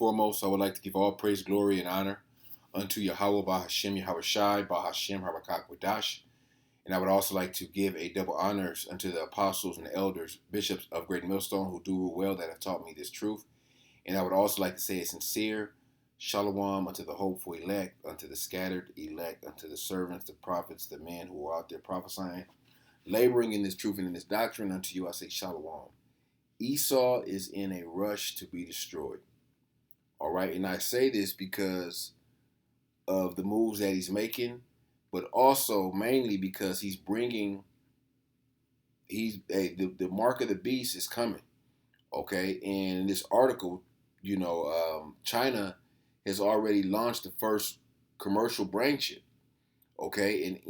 foremost, I would like to give all praise, glory, and honor unto Yahawah, Bahasham, Yahawashi, Bahasham, Harakak Wadash. And I would also like to give a double honors unto the apostles and the elders, bishops of Great Millstone, who do rule well, that have taught me this truth. And I would also like to say a sincere shalom unto the hopeful elect, unto the scattered elect, unto the servants, the prophets, the men who are out there prophesying, laboring in this truth and in this doctrine. Unto you I say shalom. Esau is in a rush to be destroyed. All right, and I say this because of the moves that he's making, but also mainly because the mark of the beast is coming. Okay, and in this article, China has already launched the first commercial brain chip. Okay, and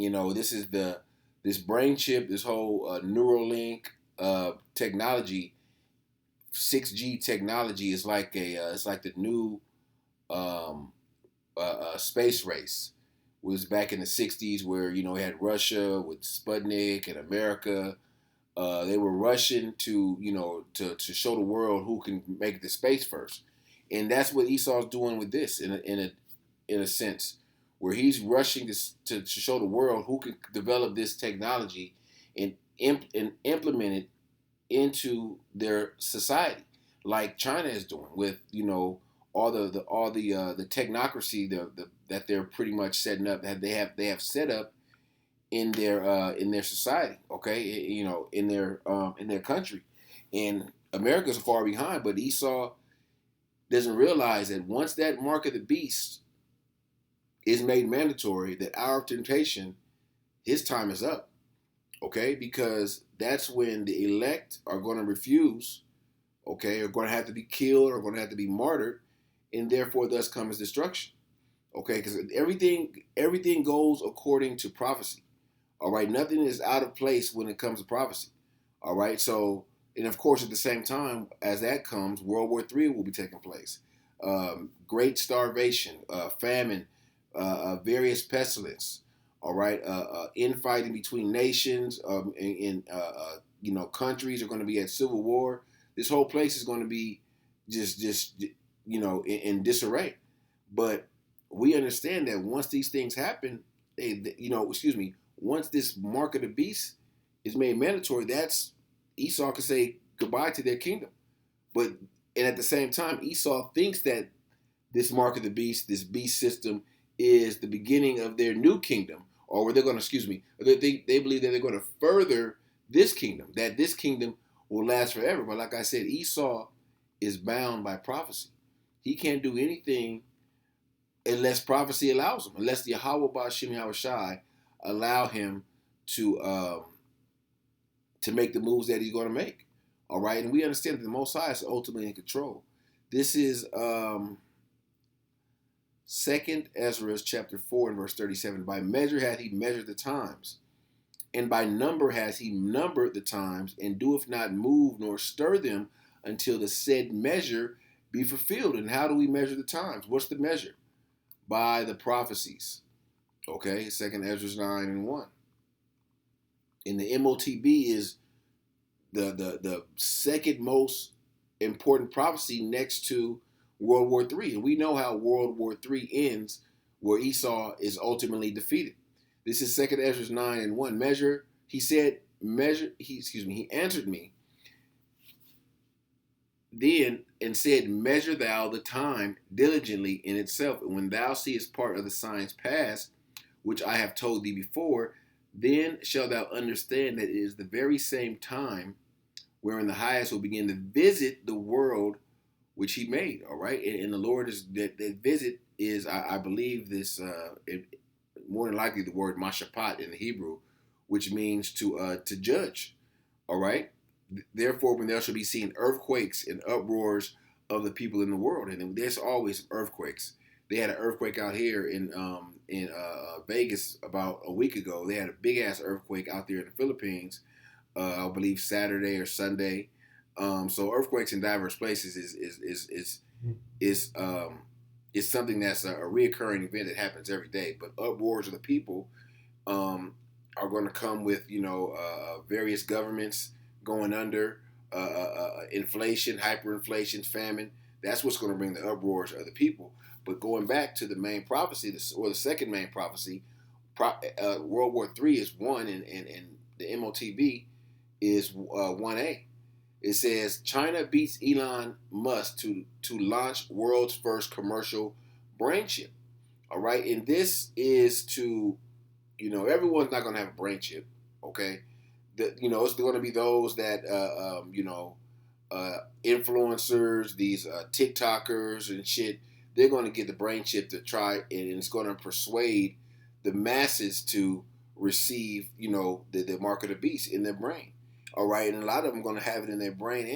this brain chip, this whole Neuralink technology, 6G technology is like it's like the new um, space race. It was back in the '60s where we had Russia with Sputnik and America. They were rushing to to show the world who can make it to space first, and that's what Esau's doing with this in a sense, where he's rushing to show the world who can develop this technology and implement it into their society, like China is doing with all the technocracy that they're pretty much setting up, that they have set up in their society, okay, in their country, and America's far behind. But Esau doesn't realize that once that mark of the beast is made mandatory, that our temptation, his time is up, okay, because that's when the elect are going to refuse, okay, are going to have to be killed, are going to have to be martyred, and therefore thus comes destruction, okay, because everything goes according to prophecy. All right, nothing is out of place when it comes to prophecy. All right, so, and of course, at the same time as that comes, World War III will be taking place. Great starvation, famine, various pestilence. All right, infighting between nations, countries are going to be at civil war. This whole place is going to be just in disarray. But we understand that once these things happen, once this mark of the beast is made mandatory, that's Esau can say goodbye to their kingdom. But and at the same time, Esau thinks that this mark of the beast, this beast system, is the beginning of their new kingdom, or they're going to, they believe that they're going to further this kingdom, that this kingdom will last forever. But like I said, Esau is bound by prophecy. He can't do anything unless prophecy allows him, unless the Yahawah Bahasham Yahawashi allow him to make the moves that he's going to make. All right, and we understand that the Most High is ultimately in control. This is Second Ezra chapter 4 and verse 37. By measure hath he measured the times, and by number has he numbered the times, and doeth not move nor stir them until the said measure be fulfilled. And how do we measure the times? What's the measure? By the prophecies. Okay, Second Ezra 9 and 1. And the MOTB is the second most important prophecy next to World War III. And we know how World War III ends, where Esau is ultimately defeated. This is Second Ezra 9 and 1. He answered me then and said, measure thou the time diligently in itself. And when thou seest part of the signs past, which I have told thee before, then shalt thou understand that it is the very same time wherein the highest will begin to visit the world which he made. All right, and the Lord is that visit is, I believe this, more than likely the word mashapat in the Hebrew, which means to judge. All right. Therefore, when there shall be seen earthquakes and uproars of the people in the world, and there's always earthquakes. They had an earthquake out here in Vegas about a week ago. They had a big ass earthquake out there in the Philippines. I believe Saturday or Sunday. So earthquakes in diverse places is something that's a reoccurring event that happens every day. But uproars of the people are going to come with various governments going under, inflation, hyperinflation, famine. That's what's going to bring the uproars of the people. But going back to the main prophecy, or the second main prophecy, World War III is one, and the MOTB is 1A. It says China beats Elon Musk to launch world's first commercial brain chip. All right, and this is to, everyone's not going to have a brain chip. Okay, it's going to be those that influencers, these TikTokers and shit. They're going to get the brain chip to try, and it's going to persuade the masses to receive, the mark of the beast in their brain. All right, and a lot of them are going to have it in their brain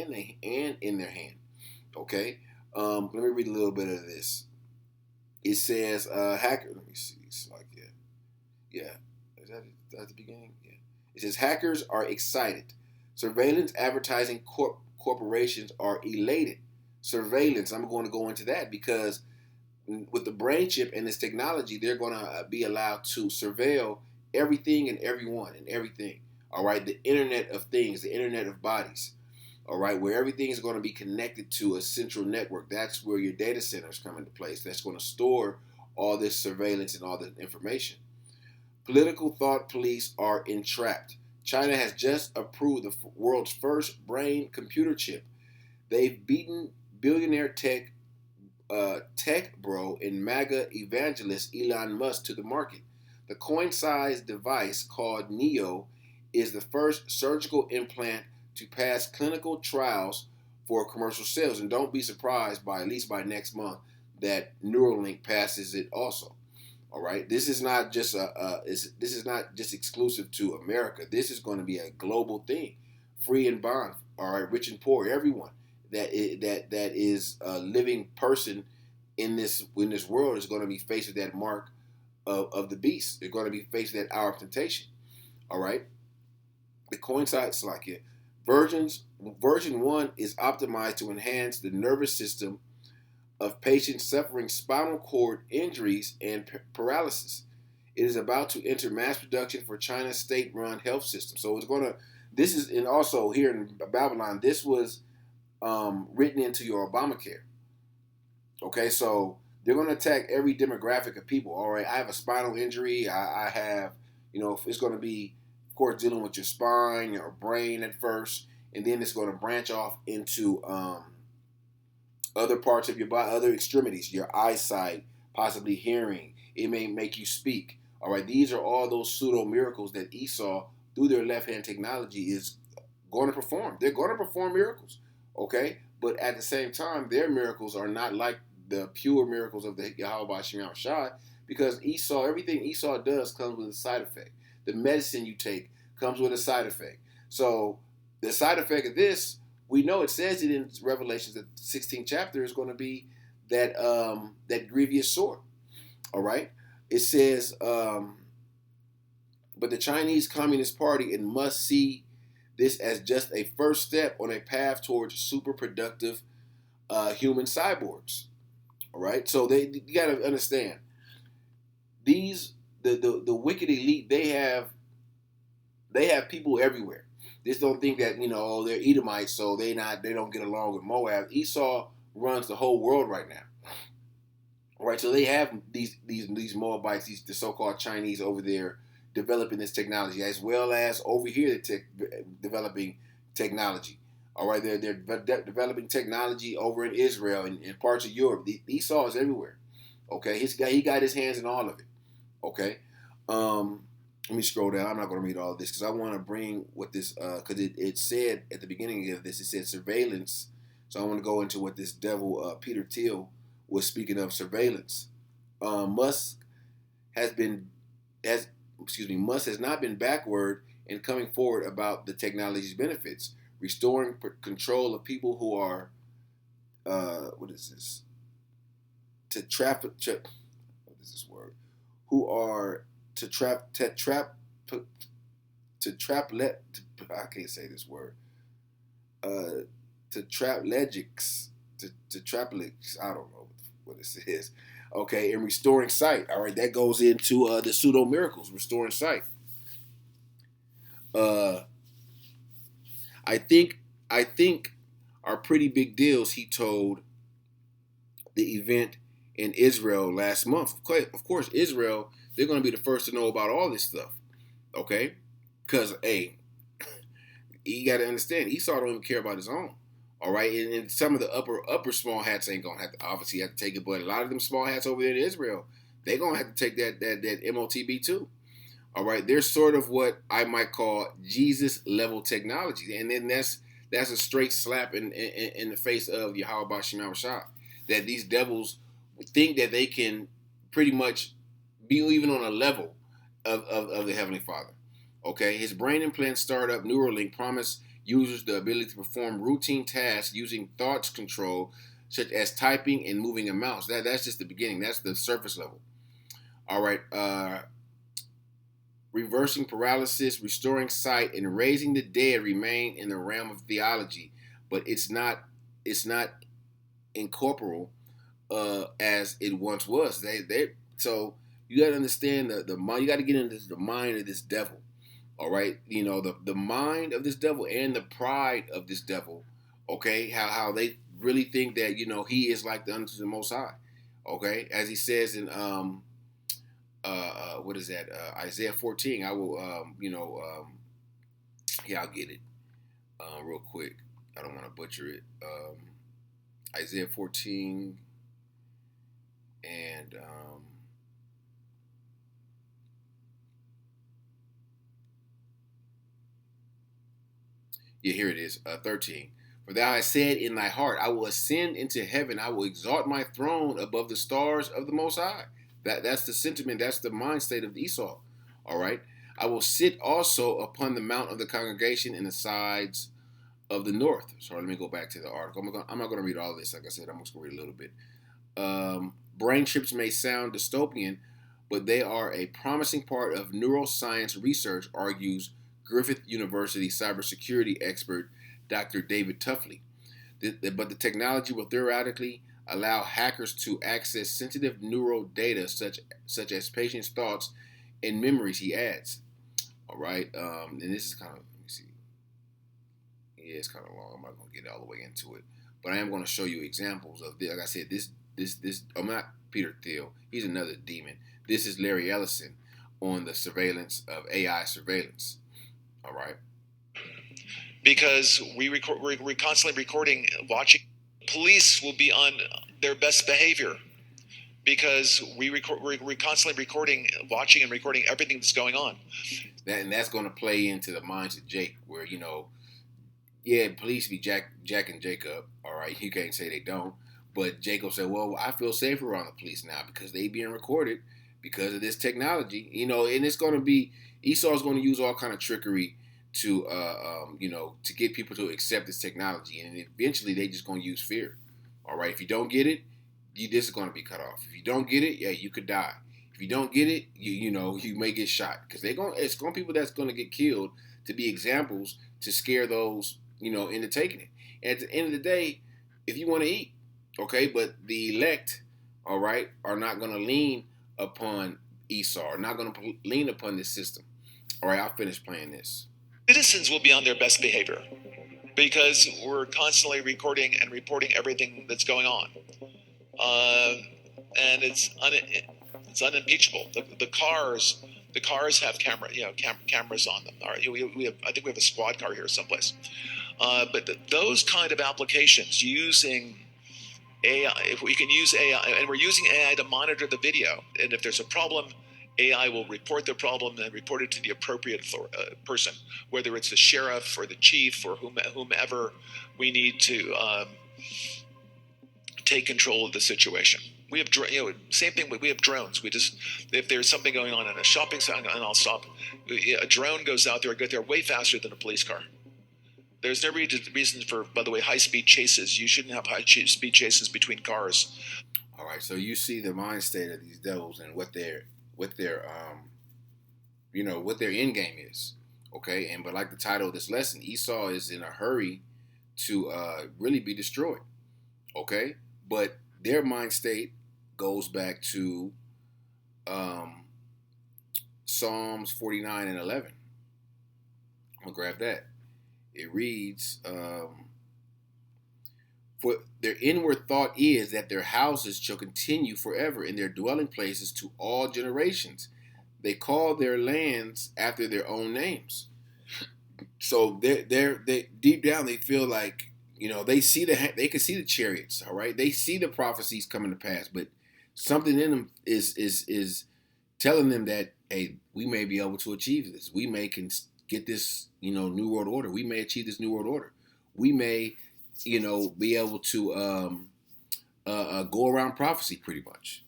and in their hand. Okay, let me read a little bit of this. It says, hacker. Let me see. It's like, yeah. Is that at the beginning? Yeah. It says hackers are excited. Surveillance advertising corporations are elated. Surveillance. I'm going to go into that because with the brain chip and this technology, they're going to be allowed to surveil everything and everyone and everything. All right, the Internet of Things, the Internet of Bodies. All right, where everything is going to be connected to a central network. That's where your data centers come into place. That's going to store all this surveillance and all the information. Political thought police are entrapped. China has just approved the world's first brain computer chip. They've beaten billionaire tech bro and MAGA evangelist Elon Musk to the market. The coin-sized device called Neo is the first surgical implant to pass clinical trials for commercial sales. And don't be surprised by, at least by next month, that Neuralink passes it also. All right, this is not just this is not just exclusive to America. This is going to be a global thing, free and bond. All right, rich and poor, everyone that is a living person in this world is going to be faced with that mark of the beast. They're going to be faced with that hour of temptation. All right, the coincides like it. Version 1 is optimized to enhance the nervous system of patients suffering spinal cord injuries and paralysis. It is about to enter mass production for China's state-run health system. So it's going to, this is, and also here in Babylon, this was written into your Obamacare. Okay, so they're going to attack every demographic of people. All right, I have a spinal injury. I have, it's going to be, of course, dealing with your spine, your brain at first, and then it's going to branch off into other parts of your body, other extremities, your eyesight, possibly hearing. It may make you speak. All right, these are all those pseudo miracles that Esau, through their left hand technology, is going to perform. They're going to perform miracles, okay? But at the same time, their miracles are not like the pure miracles of the Yahawashi, because Esau, everything Esau does comes with a side effect. The medicine you take comes with a side effect. So the side effect of this, we know it says it in Revelations, the 16th chapter is going to be that that grievous sword. All right, it says, but the Chinese Communist Party and must see this as just a first step on a path towards super productive human cyborgs. All right, so you got to understand these the wicked elite. They have people everywhere. Just don't think that they're Edomites, so they don't get along with Moab. Esau runs the whole world right now. All right, so they have these Moabites, the so-called Chinese over there developing this technology, as well as over here developing technology. All right, they're developing technology over in Israel and in parts of Europe. Esau is everywhere. Okay, he got his hands in all of it. Okay. Let me scroll down. I'm not going to read all of this because I want to bring what this, because it said at the beginning of this, it said surveillance. So I want to go into what this devil, Peter Thiel, was speaking of surveillance. Musk has not been backward in coming forward about the technology's benefits, restoring control of people who are, what is this? What is this word? Who are I can't say this word. Tetraplegics. I don't know what this is. Okay, and restoring sight. All right, that goes into the pseudo miracles, restoring sight. I think are pretty big deals. He told the event in Israel last month. Of course, Israel, they're going to be the first to know about all this stuff, okay? Because, hey, you got to understand, Esau don't even care about his own, all right? And some of the upper small hats ain't going to have to, obviously, have to take it, but a lot of them small hats over there in Israel, they're going to have to take that MOTB too. All right, they're sort of what I might call Jesus level technology, and then that's a straight slap in the face of Yahawah Bahasham, that these devils think that they can pretty much be even on a level of the Heavenly Father. Okay, his brain implant startup Neuralink promised users the ability to perform routine tasks using thoughts control, such as typing and moving a mouse. That's just the beginning. That's the surface level. All right. Reversing paralysis, restoring sight, and raising the dead remain in the realm of theology, but it's not incorporeal as it once was. So you got to understand the mind. You got to get into the mind of this devil. All right, the mind of this devil and the pride of this devil. Okay, how they really think that he is like the unto the Most High. Okay, as he says in what is that? Isaiah 14. I will, yeah, I'll get it real quick. I don't want to butcher it. Isaiah 14 and yeah, here it is. 13. For thou hast said in thy heart, I will ascend into heaven. I will exalt my throne above the stars of the Most High. That's the sentiment. That's the mind state of Esau. All right. I will sit also upon the mount of the congregation in the sides of the north. So let me go back to the article. I'm not going to read all this. Like I said, I'm just going to read a little bit. Brain chips may sound dystopian, but they are a promising part of neuroscience research, argues Griffith University cybersecurity expert Dr. David Tuffley. But the technology will theoretically allow hackers to access sensitive neural data such as patients' thoughts and memories, he adds. All right, and this is kind of, let me see. Yeah, it's kind of long. I'm not going to get all the way into it, but I am going to show you examples of this. Like I said, this. I'm not Peter Thiel. He's another demon. This is Larry Ellison on the surveillance of AI surveillance. All right. Because we're constantly recording, watching. Police will be on their best behavior because we're constantly recording, watching, and recording everything that's going on. And that's going to play into the minds of Jake, where yeah, police be jacking Jake up. All right, you can't say they don't, but Jake will say, well, I feel safer around the police now because they being recorded because of this technology. And it's going to be Esau's going to use all kind of trickery to to get people to accept this technology, and eventually they just going to use fear. All right, if you don't get it, this is going to be cut off. If you don't get it, yeah, you could die. If you don't get it, you may get shot because it's going to people that's going to get killed to be examples to scare those into taking it. And at the end of the day, if you want to eat, okay, but the elect, all right, are not going to lean upon Esau, are not going to lean upon this system. All right, I'll finish playing this. Citizens will be on their best behavior because we're constantly recording and reporting everything that's going on, and it's unimpeachable. The cars have cameras on them. All right, I think we have a squad car here someplace. But those kind of applications using AI, if we can use AI, and we're using AI to monitor the video, and if there's a problem, AI will report the problem and report it to the appropriate person, whether it's the sheriff or the chief or whomever we need to take control of the situation. We have same thing. We have drones. If there's something going on in a shopping center, and I'll stop. A drone goes out there, get there way faster than a police car. There's no reason for, by the way, high-speed chases. You shouldn't have high-speed chases between cars. All right, so you see the mind state of these devils and what their what their end game is. Okay, but like the title of this lesson, Esau is in a hurry to really be destroyed. Okay, but their mind state goes back to Psalms 49 and 11. I'm gonna grab that. It reads, For their inward thought is that their houses shall continue forever in their dwelling places to all generations. They call their lands after their own names. So they deep down they feel like, they they can see the chariots, all right. They see the prophecies coming to pass, but something in them is telling them that, hey, we may be able to achieve this. We may can get this, new world order. We may achieve this new world order. We may, be able to go around prophecy pretty much.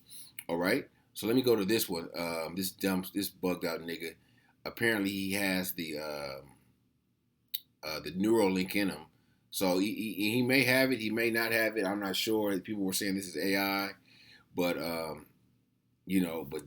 All right. So let me go to this one. This bugged out nigga. Apparently he has the Neuralink in him. So he may have it, he may not have it. I'm not sure. People were saying this is AI, but but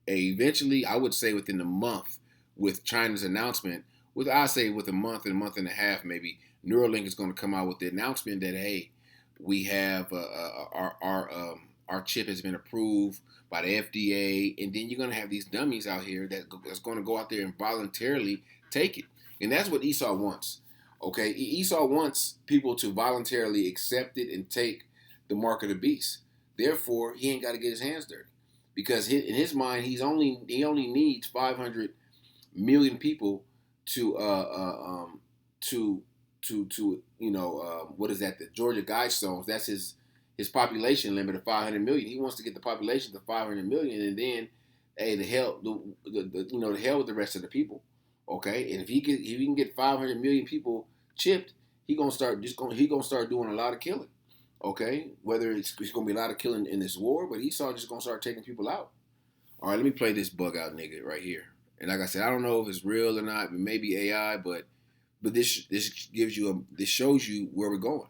eventually, I would say within a month, with China's announcement, I say with a month and a half, maybe Neuralink is going to come out with the announcement that, hey, we have our chip has been approved by the FDA, and then you're going to have these dummies out here that's going to go out there and voluntarily take it. And that's what Esau wants. Okay, Esau wants people to voluntarily accept it and take the mark of the beast. Therefore, he ain't got to get his hands dirty, because in his mind, he only needs 500 million people to what is that? The Georgia Guidestones. That's his population limit of 500 million. He wants to get the population to 500 million, and then, hey, the hell with the rest of the people. Okay, and if he can get 500 million people chipped, he gonna start doing a lot of killing. Okay, whether it's gonna be a lot of killing in this war, but Esau just gonna start taking people out. All right, let me play this bug out nigga right here. And like I said, I don't know if it's real or not. It may be AI, but this shows you where we're going.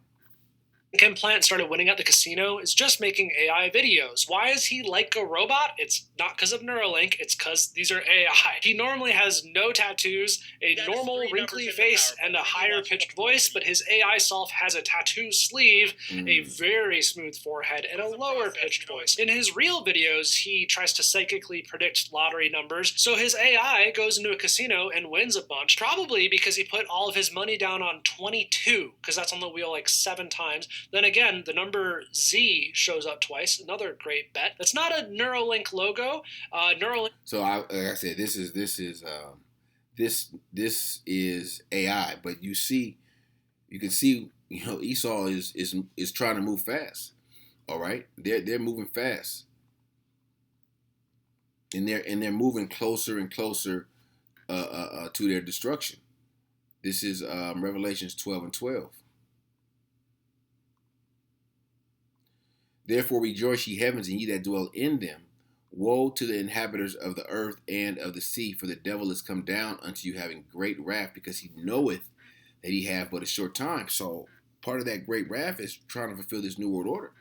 Implant started winning at the casino is just making AI videos. Why is he like a robot? It's not because of Neuralink, it's because these are AI. He normally has no tattoos, a normal wrinkly face, and a higher pitched voice, but his AI self has a tattoo sleeve, a very smooth forehead, and a lower pitched voice. In his real videos, he tries to psychically predict lottery numbers, so his AI goes into a casino and wins a bunch, probably because he put all of his money down on 22, because that's on the wheel like 7 times. Then again, the number Z shows up twice. Another great bet. That's not a Neuralink logo. Neuralink. So like I said, this is AI, but you can see, Esau is trying to move fast. All right, they're moving fast, and they're moving closer and closer to their destruction. This is Revelations 12:12. Therefore rejoice, ye heavens, and ye that dwell in them. Woe to the inhabitants of the earth and of the sea, for the devil is come down unto you, having great wrath, because he knoweth that he hath but a short time. So part of that great wrath is trying to fulfill this new world order.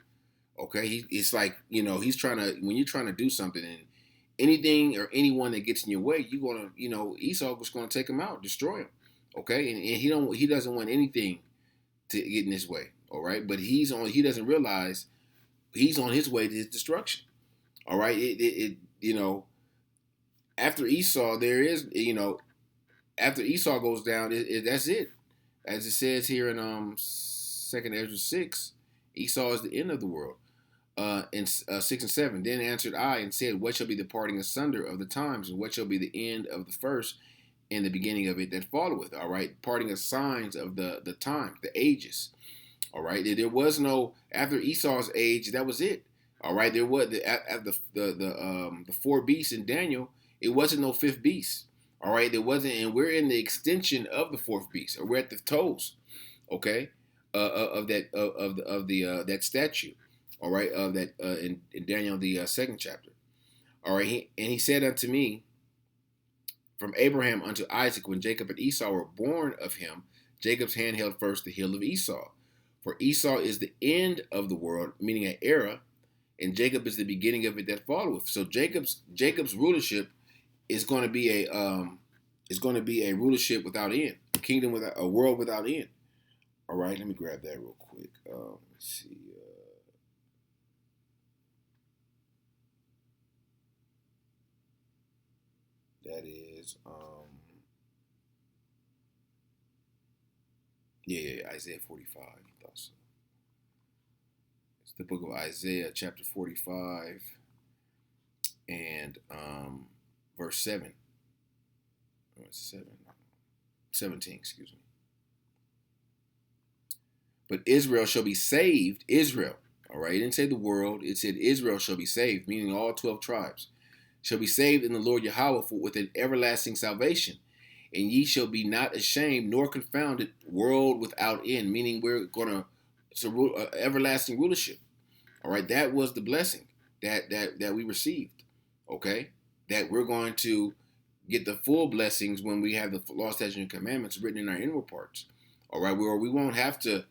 Okay, it's like, he's trying to, when you're trying to do something, and anything or anyone that gets in your way, you're gonna, Esau was gonna take him out, destroy him. Okay, and he doesn't want anything to get in his way. All right, but he doesn't realize he's on his way to his destruction. All right. After Esau, after Esau goes down, that's it. As it says here in 2nd Ezra 6, Esau is the end of the world. In 6 and 7, then answered I and said, what shall be the parting asunder of the times, and what shall be the end of the first, and the beginning of it that followeth? All right, parting of signs of the time, the ages. All right, there was no, after Esau's age, that was it. All right, there was the 4 beasts in Daniel. It wasn't no 5th beast. All right, there wasn't, and we're in the extension of the 4th beast, or we're at the toes. Okay, of that statue. All right, of that in Daniel the 2nd chapter. All right, and he said unto me, from Abraham unto Isaac, when Jacob and Esau were born of him, Jacob's hand held first the heel of Esau. For Esau is the end of the world, meaning an era, and Jacob is the beginning of it that followeth. So Jacob's rulership is going to be a rulership without end, a world without end. All right, let me grab that real quick. Let's see. That is Isaiah 45. I thought so. the book of Isaiah, chapter 45, and verse 7. 17, excuse me. But Israel shall be saved. Israel, all right? It didn't say the world. It said Israel shall be saved, meaning all 12 tribes. Shall be saved in the Lord Yahawah with an everlasting salvation. And ye shall be not ashamed nor confounded, world without end, meaning we're going to, it's a everlasting rulership. All right, that was the blessing that we received. Okay, that we're going to get the full blessings when we have the law, statutes, and commandments written in our inward parts. All right, where we won't have to,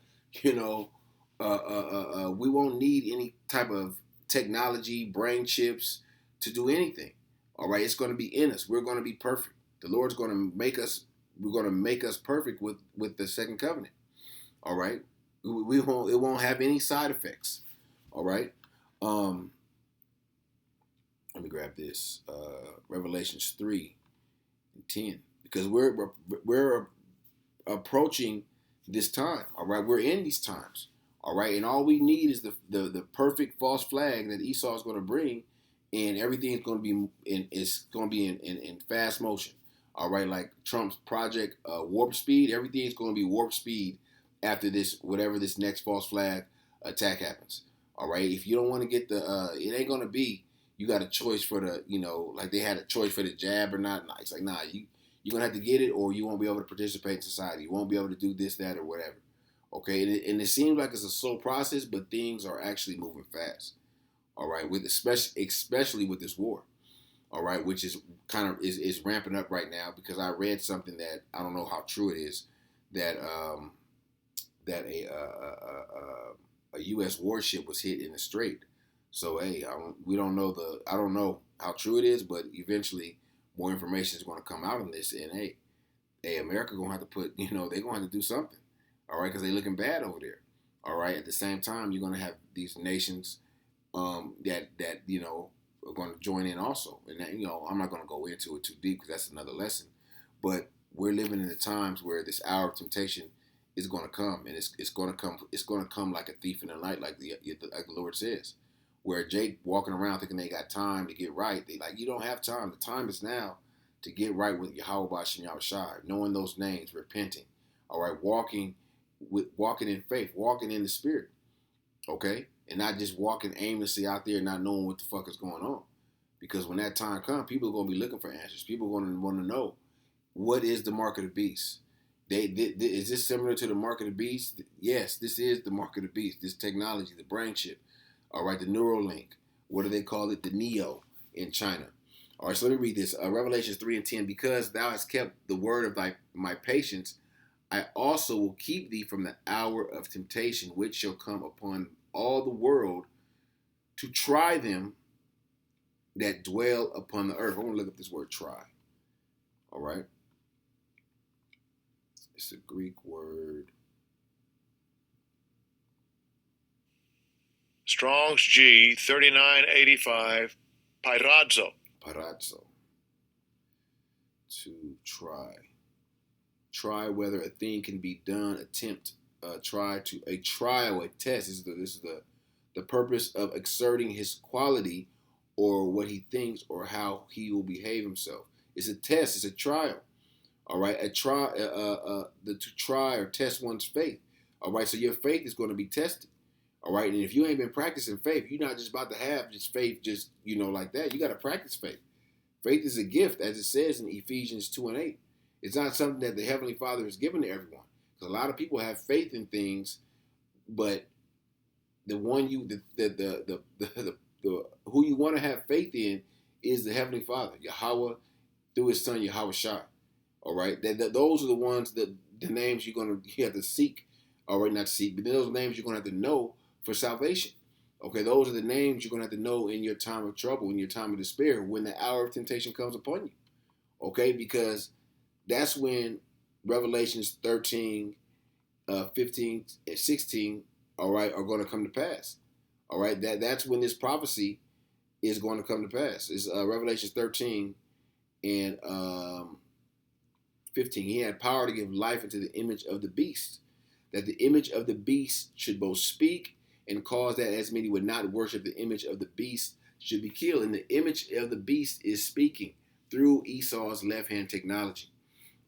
we won't need any type of technology, brain chips to do anything. All right, it's going to be in us. We're going to be perfect. The Lord's going to make us. We're going to make us perfect with the second covenant. All right, we won't. It won't have any side effects. All right. Let me grab this. Revelations 3:10, because we're approaching this time. All right, we're in these times. All right, and all we need is the perfect false flag that Esau is going to bring, and everything is going to be in fast motion. All right, like Trump's project warp speed. Everything is going to be warp speed after this, whatever this next false flag attack happens. All right, if you don't want to get it ain't going to be. You got a choice for like they had a choice for the jab or not. It's like, nah, you're going to have to get it, or you won't be able to participate in society. You won't be able to do this, that, or whatever. Okay, and it seems like it's a slow process, but things are actually moving fast. All right, with especially with this war. All right, which is kind of is ramping up right now, because I read something that I don't know how true it is, that a U.S. warship was hit in the Strait. So hey, I don't know how true it is, but eventually more information is going to come out on this, and hey, America gonna have to put, they're gonna have to do something. All right, because they're looking bad over there. All right, at the same time, you're gonna have these nations that are going to join in also, and that, I'm not going to go into it too deep because that's another lesson. But we're living in the times where this hour of temptation is going to come, and it's going to come like a thief in the night, like the Lord says. Where Jake walking around thinking they got time to get right, they like, you don't have time. The time is now to get right with Yahawah, Bahasham, Yahawashi, knowing those names, repenting. All right, walking in faith, walking in the Spirit. Okay, and not just walking aimlessly out there, not knowing what the fuck is going on. Because when that time comes, people are going to be looking for answers. People are going to want to know, what is the mark of the beast? Is this similar to the mark of the beast? Yes, this is the mark of the beast. This technology, the brain chip. All right, the Neuralink. What do they call it? The Neo in China. All right, so let me read this. Revelations 3:10. Because thou hast kept the word of my patience, I also will keep thee from the hour of temptation, which shall come upon all the world, to try them that dwell upon the earth. I want to look up this word try. All right. It's a Greek word. Strong's G 3985, Pyrazzo. Pyrazzo. To try. Try whether a thing can be done. Attempt. Try to a trial, a test. This is the purpose of exerting his quality, or what he thinks, or how he will behave himself. It's a test. It's a trial. All right, to try or test one's faith. All right, so your faith is going to be tested. All right, and if you ain't been practicing faith, you're not just about to have just faith, just like that. You got to practice faith. Faith is a gift, as it says in Ephesians 2:8. It's not something that the Heavenly Father has given to everyone. Because a lot of people have faith in things, but the one who you want to have faith in is the Heavenly Father, Yahawah, through His Son Yahawashi. All right, those are the ones the names you have to seek. All right, not seek, but those names you're gonna have to know for salvation. Okay, those are the names you're gonna have to know in your time of trouble, in your time of despair, when the hour of temptation comes upon you. Okay, because that's when Revelations 13, 15, 16, all right, are going to come to pass. All right, that's when this prophecy is going to come to pass. It's Revelations 13 and 15. He had power to give life into the image of the beast, that the image of the beast should both speak and caused that as many would not worship the image of the beast should be killed. And the image of the beast is speaking through Esau's left-hand technology.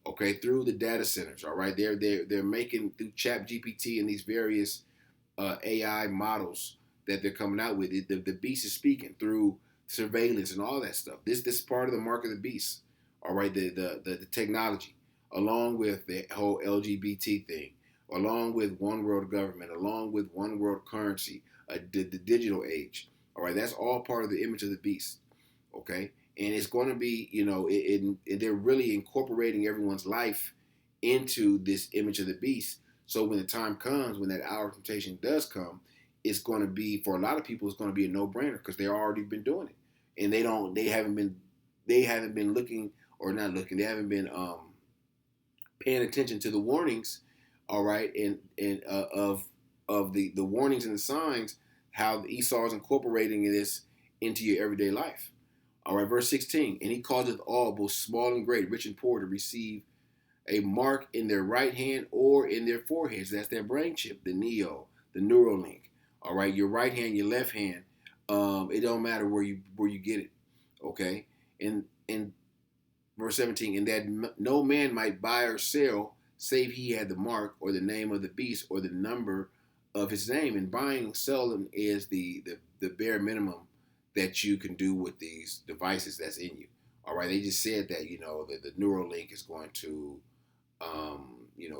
Okay, through the data centers. All right, they're making through Chat GPT and these various AI models that they're coming out with. The beast is speaking through surveillance and all that stuff. This is part of the mark of the beast. All right, the technology, along with the whole LGBT thing, along with one world government, along with one world currency, the digital age. All right, that's all part of the image of the beast. Okay, and it's going to be, they're really incorporating everyone's life into this image of the beast. So when the time comes, when that hour of temptation does come, it's going to be, for a lot of people, it's going to be a no-brainer because they've already been doing it, and they haven't been looking, or not looking, they haven't been paying attention to the warnings, all right, and of the warnings and the signs, how Esau is incorporating this into your everyday life. All right, verse 16, and he causeth all, both small and great, rich and poor, to receive a mark in their right hand or in their foreheads. That's their brain chip, the neo, the Neuralink. All right, your right hand, your left hand. It don't matter where you get it. Okay, and verse 17, and that no man might buy or sell save he had the mark or the name of the beast or the number of his name. And buying and selling is the bare minimum that you can do with these devices that's in you. All right, they just said that the Neuralink is going to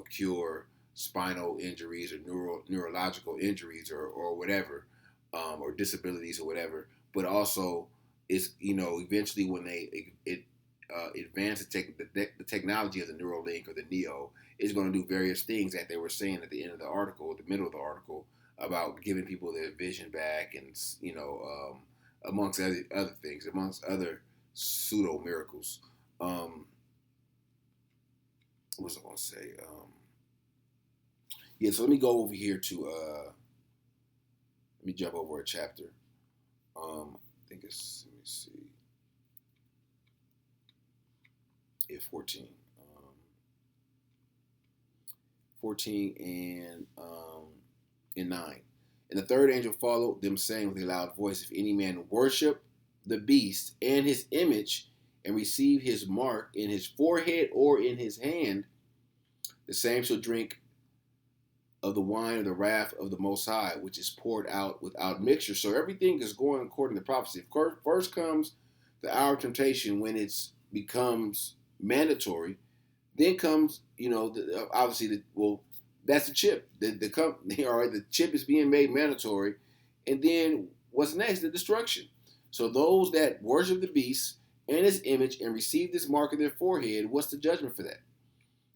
cure spinal injuries or neurological injuries or whatever, or disabilities or whatever. But also, it's eventually when it advance the technology of the Neuralink or the Neo is going to do various things that they were saying at the end of the article, the middle of the article, about giving people their vision back, and amongst other things, amongst other pseudo miracles. What was I going to say? Yeah, so let me go over here to let me jump over a chapter. I think it's, let me see. Yeah, 14. 14 and 9. And the third angel followed them, saying with a loud voice, if any man worship the beast and his image and receive his mark in his forehead or in his hand, the same shall drink of the wine of the wrath of the Most High, which is poured out without mixture. So everything is going according to prophecy. First comes the hour of temptation when it becomes mandatory. Then comes, obviously, that's the chip. The company, all right, the chip is being made mandatory. And then what's next? The destruction. So those that worship the beast and his image and receive this mark in their forehead, what's the judgment for that?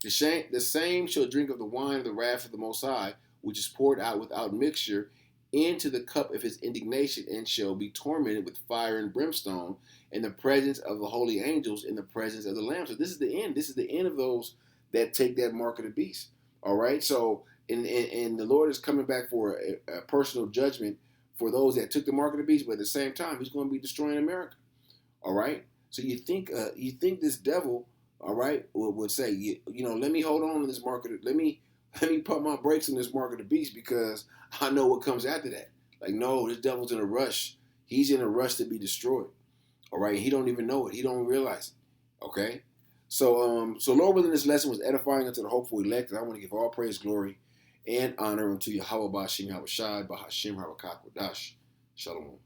The same shall drink of the wine of the wrath of the Most High, which is poured out without mixture into the cup of his indignation, and shall be tormented with fire and brimstone in the presence of the holy angels, in the presence of the Lamb. So this is the end. This is the end of those that take that mark of the beast. All right. So and the Lord is coming back for a personal judgment for those that took the mark of the beast, but at the same time, he's going to be destroying America. All right. So you think this devil, all right, would say, let me hold on to this mark of let me put my brakes on this mark of the beast because I know what comes after that. Like, no, this devil's in a rush. He's in a rush to be destroyed. All right. He don't even know it. He don't realize it. Okay. So Lord willing, this lesson was edifying unto the hopeful elect, and I want to give all praise, glory, and honor unto Yahawah, Bahasham, Yahawashi, Bahasham, Harakak, Shalom.